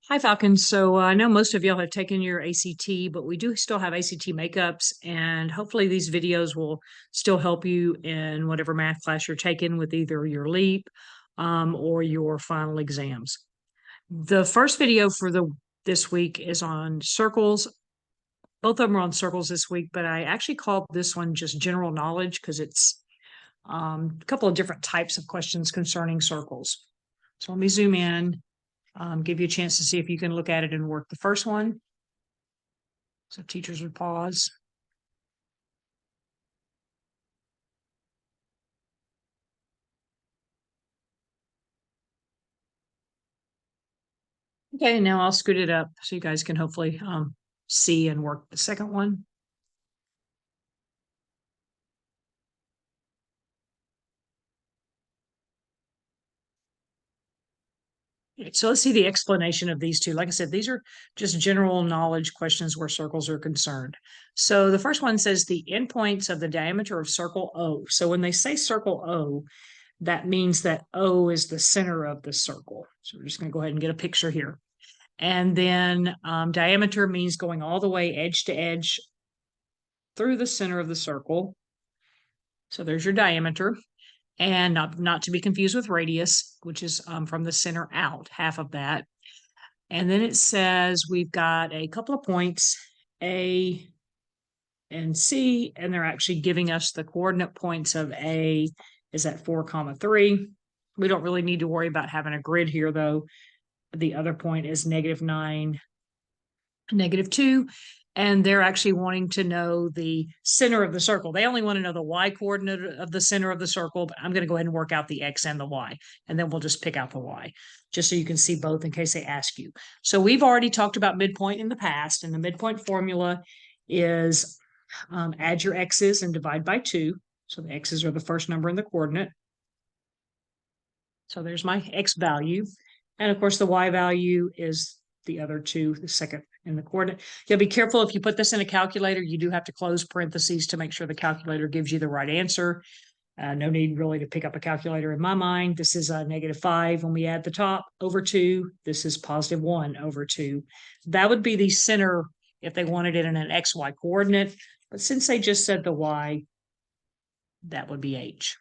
Hi, Falcon. So I know most of y'all have taken your ACT, but we do still have ACT makeups, and hopefully these videos will still help you in whatever math class you're taking with either your LEAP or your final exams. The first video for this week is on circles. Both of them are on circles this week, but I actually called this one just general knowledge because it's a couple of different types of questions concerning circles. So let me zoom in. Give you a chance to see if you can look at it and work the first one. So teachers would pause. Okay, now I'll scoot it up so you guys can hopefully see and work the second one. So let's see the explanation of these two. Like I said, these are just general knowledge questions where circles are concerned. So the first one says the endpoints of the diameter of circle O. So when they say circle O, that means that O is the center of the circle. So we're just going to go ahead and get a picture here. And then diameter means going all the way edge to edge through the center of the circle. So there's your diameter. And not to be confused with radius, which is from the center out, half of that. And then it says we've got a couple of points, A and C, and they're actually giving us the coordinate points of A is at 4,3. We don't really need to worry about having a grid here, though. The other point is -9, -2. And they're actually wanting to know the center of the circle. They only want to know the y coordinate of the center of the circle, but I'm going to go ahead and work out the x and the y, and then we'll just pick out the y, just so you can see both in case they ask you. So we've already talked about midpoint in the past, and the midpoint formula is add your x's and divide by 2. So the x's are the first number in the coordinate. So there's my x value. And of course, the y value is the other two, the second in the coordinate. You'll be careful if you put this in a calculator, you do have to close parentheses to make sure the calculator gives you the right answer. No need really to pick up a calculator in my mind. This is a -5 when we add the top over 2. This is +1 over 2. That would be the center if they wanted it in an XY coordinate. But since they just said the Y, that would be H.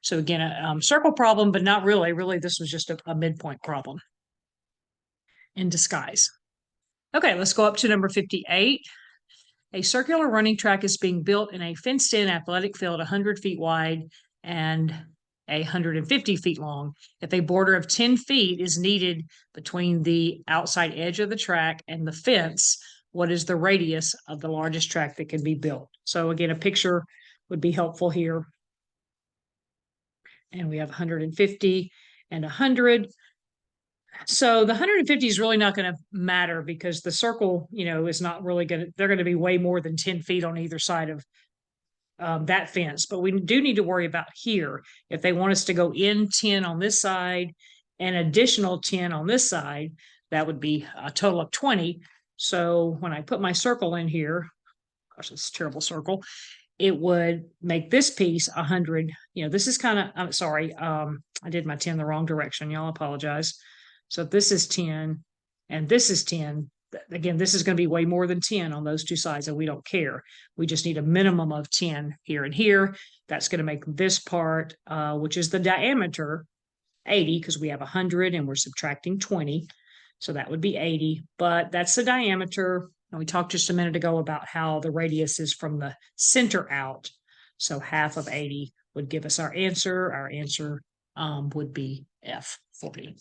So again, a circle problem, but not really. Really, this was just a midpoint problem in disguise. Okay, let's go up to number 58. A circular running track is being built in a fenced-in athletic field 100 feet wide and 150 feet long. If a border of 10 feet is needed between the outside edge of the track and the fence, what is the radius of the largest track that can be built? So again, a picture would be helpful here. And we have 150 and 100. So the 150 is really not going to matter because the circle, is not really going to, they're going to be way more than 10 feet on either side of that fence. But we do need to worry about here. If they want us to go in 10 on this side and additional 10 on this side, that would be a total of 20. So when I put my circle in here, gosh, it's a terrible circle, it would make this piece 100. This is kind of, I'm sorry, I did my 10 the wrong direction. Y'all apologize. So this is 10 and this is 10. Again, this is going to be way more than 10 on those two sides, and we don't care. We just need a minimum of 10 here and here. That's going to make this part, which is the diameter, 80, because we have 100 and we're subtracting 20. So that would be 80, but that's the diameter. And we talked just a minute ago about how the radius is from the center out. So half of 80 would give us our answer. Our answer would be F, 40.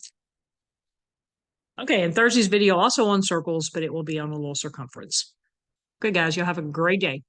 Okay, and Thursday's video also on circles, but it will be on a little circumference. Okay, guys, you'll have a great day.